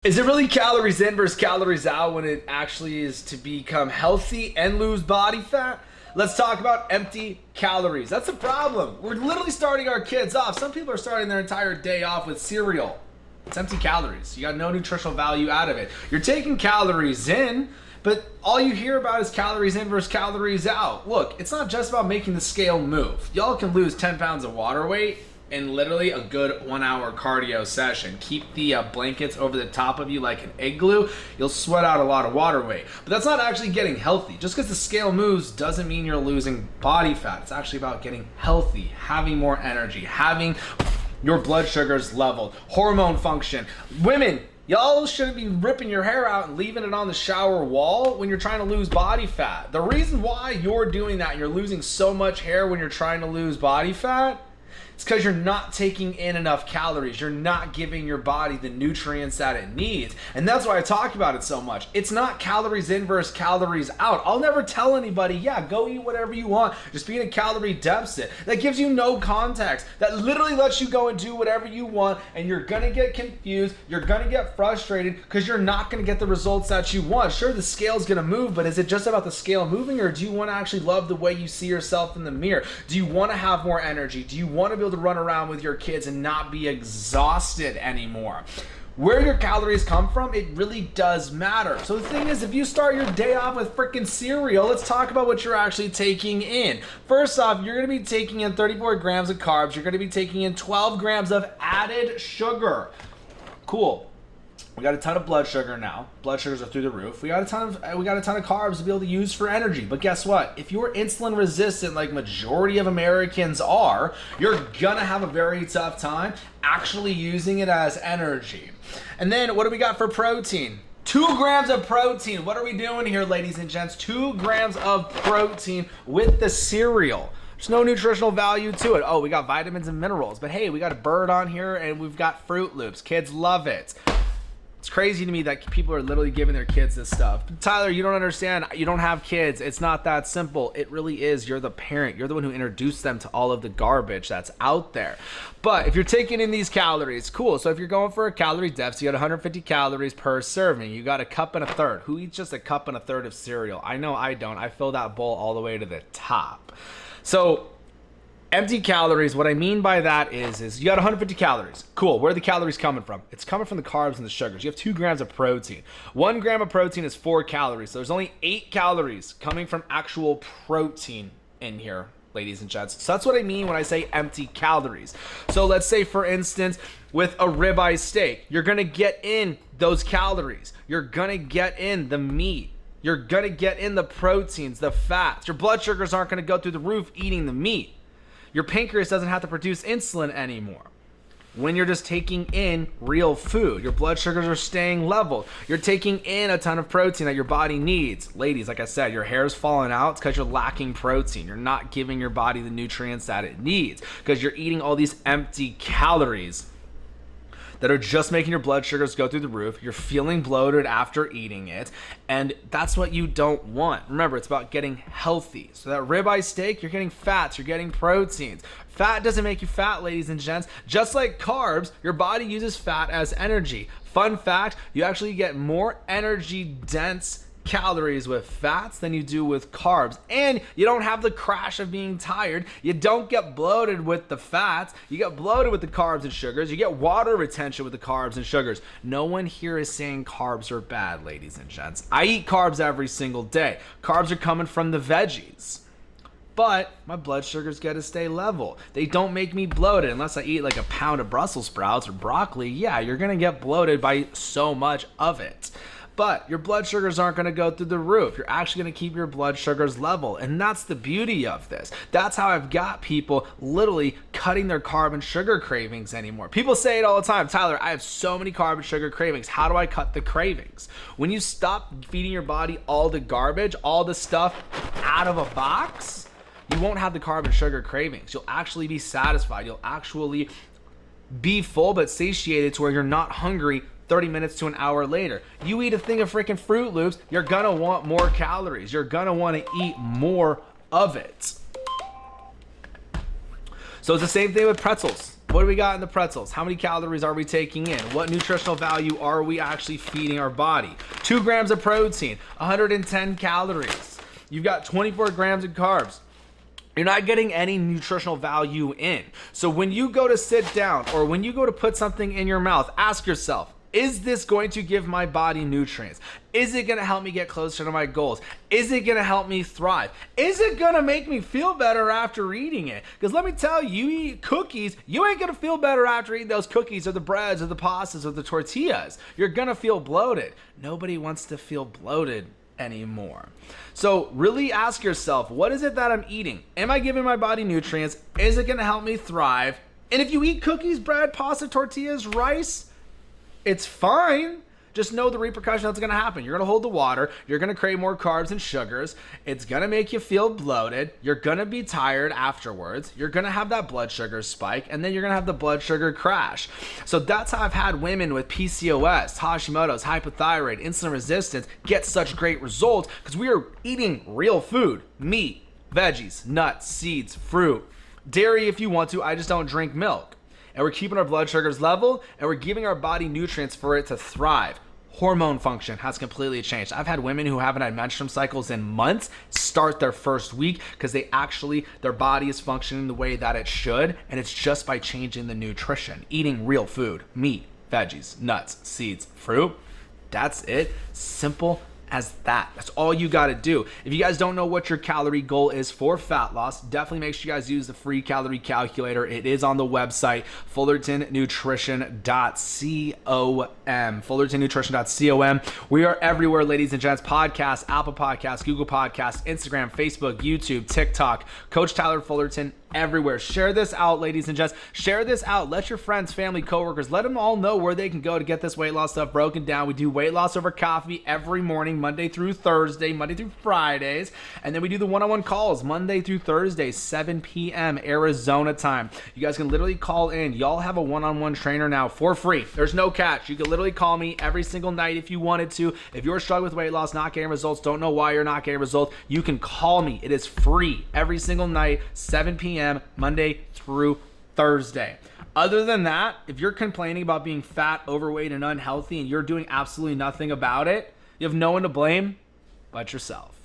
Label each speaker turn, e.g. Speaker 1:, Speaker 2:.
Speaker 1: Is it really calories in versus calories out when it actually is to become healthy and lose body fat? Let's talk about empty calories. That's a problem. We're literally starting our kids off. Some people are starting their entire day off with cereal. It's empty calories. You got no nutritional value out of it. You're taking calories in, but all you hear about is calories in versus calories out. Look, it's not just about making the scale move. Y'all can lose 10 pounds of water weight in literally a good 1 hour cardio session. Keep the blankets over the top of you like an igloo. You'll sweat out a lot of water weight. But that's not actually getting healthy. Just because the scale moves doesn't mean you're losing body fat. It's actually about getting healthy, having more energy, having your blood sugars leveled, hormone function. Women, y'all shouldn't be ripping your hair out and leaving it on the shower wall when you're trying to lose body fat. The reason why you're doing that and you're losing so much hair when you're trying to lose body fat, it's because you're not taking in enough calories. You're not giving your body the nutrients that it needs. And that's why I talk about it so much. It's not calories in versus calories out. I'll never tell anybody, yeah, go eat whatever you want. Just be in a calorie deficit. That gives you no context. That literally lets you go and do whatever you want, and you're going to get confused. You're going to get frustrated because you're not going to get the results that you want. Sure, the scale's going to move, but is it just about the scale moving, or do you want to actually love the way you see yourself in the mirror? Do you want to have more energy? Do you want to be able to run around with your kids and not be exhausted anymore? Where your calories come from, it really does matter. So the thing is, if you start your day off with freaking cereal, let's talk about what you're actually taking in. First off, you're going to be taking in 34 grams of carbs. You're going to be taking in 12 grams of added sugar. Cool. We got a ton of blood sugar now. Blood sugars are through the roof. We got a ton of carbs to be able to use for energy. But guess what? If you're insulin resistant, like majority of Americans are, you're gonna have a very tough time actually using it as energy. And then what do we got for protein? 2 grams of protein. What are we doing here, ladies and gents? 2 grams of protein with the cereal. There's no nutritional value to it. Oh, we got vitamins and minerals. But hey, we got a bird on here and we've got Fruit Loops. Kids love it. It's crazy to me that people are literally giving their kids this stuff. Tyler, you don't understand. You don't have kids. It's not that simple. It really is. You're the parent. You're the one who introduced them to all of the garbage that's out there. But if you're taking in these calories, cool. So if you're going for a calorie deficit, you got 150 calories per serving. You got a cup and a third. Who eats just a cup and a third of cereal? I know I don't. I fill that bowl all the way to the top. So empty calories, what I mean by that is you got 150 calories. Cool. Where are the calories coming from? It's coming from the carbs and the sugars. You have 2 grams of protein. 1 gram of protein is 4 calories. So there's only 8 calories coming from actual protein in here, ladies and gents. So that's what I mean when I say empty calories. So let's say, for instance, with a ribeye steak, you're going to get in those calories. You're going to get in the meat. You're going to get in the proteins, the fats. Your blood sugars aren't going to go through the roof eating the meat. Your pancreas doesn't have to produce insulin anymore. When you're just taking in real food, your blood sugars are staying level. You're taking in a ton of protein that your body needs. Ladies, like I said, your hair's falling out. It's because you're lacking protein. You're not giving your body the nutrients that it needs because you're eating all these empty calories that are just making your blood sugars go through the roof. You're feeling bloated after eating it, and that's what you don't want. Remember, it's about getting healthy. So that ribeye steak, you're getting fats, you're getting proteins. Fat doesn't make you fat, ladies and gents. Just like carbs, your body uses fat as energy. Fun fact, you actually get more energy-dense calories with fats than you do with carbs, and you don't have the crash of being tired. You don't get bloated with the fats. You get bloated with the carbs and sugars. You get water retention with the carbs and sugars. No one here is saying carbs are bad, ladies and gents. I eat carbs every single day. Carbs are coming from the veggies, but my blood sugars get to stay level. They don't make me bloated unless I eat like a pound of Brussels sprouts or broccoli. Yeah, you're gonna get bloated by so much of it. But your blood sugars aren't going to go through the roof. You're actually going to keep your blood sugars level. And that's the beauty of this. That's how I've got people literally cutting their carb and sugar cravings anymore. People say it all the time. Tyler, I have so many carb and sugar cravings. How do I cut the cravings? When you stop feeding your body all the garbage, all the stuff out of a box, you won't have the carb and sugar cravings. You'll actually be satisfied. You'll actually be full but satiated to where you're not hungry 30 minutes to an hour later. You eat a thing of freaking Fruit Loops, you're gonna want more calories. You're gonna wanna eat more of it. So it's the same thing with pretzels. What do we got in the pretzels? How many calories are we taking in? What nutritional value are we actually feeding our body? 2 grams of protein, 110 calories. You've got 24 grams of carbs. You're not getting any nutritional value in. So when you go to sit down or when you go to put something in your mouth, ask yourself, is this going to give my body nutrients? Is it going to help me get closer to my goals? Is it going to help me thrive? Is it going to make me feel better after eating it? Because let me tell you, you eat cookies, you ain't going to feel better after eating those cookies or the breads or the pastas or the tortillas. You're going to feel bloated. Nobody wants to feel bloated anymore. So really ask yourself, what is it that I'm eating? Am I giving my body nutrients? Is it going to help me thrive? And if you eat cookies, bread, pasta, tortillas, rice, it's fine. Just know the repercussion that's going to happen. You're going to hold the water. You're going to crave more carbs and sugars. It's going to make you feel bloated. You're going to be tired afterwards. You're going to have that blood sugar spike, and then you're going to have the blood sugar crash. So that's how I've had women with PCOS, Hashimoto's, hypothyroid, insulin resistance get such great results because we are eating real food, meat, veggies, nuts, seeds, fruit, dairy if you want to. I just don't drink milk. And we're keeping our blood sugars level, and we're giving our body nutrients for it to thrive. Hormone function has completely changed. I've had women who haven't had menstrual cycles in months start their first week because their body is functioning the way that it should, and it's just by changing the nutrition. Eating real food, meat, veggies, nuts, seeds, fruit. That's it. Simple as that. That's all you got to do. If you guys don't know what your calorie goal is for fat loss, definitely make sure you guys use the free calorie calculator. It is on the website, fullertonnutrition.com. fullertonnutrition.com. We are everywhere, ladies and gents. Podcasts, Apple Podcasts, Google Podcasts, Instagram, Facebook, YouTube, TikTok. Coach Tyler Fullerton everywhere. Share this out, ladies and gents. Share this out. Let your friends, family, coworkers, let them all know where they can go to get this weight loss stuff broken down. We do weight loss over coffee every morning, Monday through Thursday, Monday through Fridays. And then we do the one-on-one calls Monday through Thursday, 7 p.m. Arizona time. You guys can literally call in. Y'all have a one-on-one trainer now for free. There's no catch. You can literally call me every single night if you wanted to. If you're struggling with weight loss, not getting results, don't know why you're not getting results, you can call me. It is free every single night, 7 p.m. Monday through Thursday. Other than that, if you're complaining about being fat, overweight, and unhealthy, and you're doing absolutely nothing about it, you have no one to blame but yourself.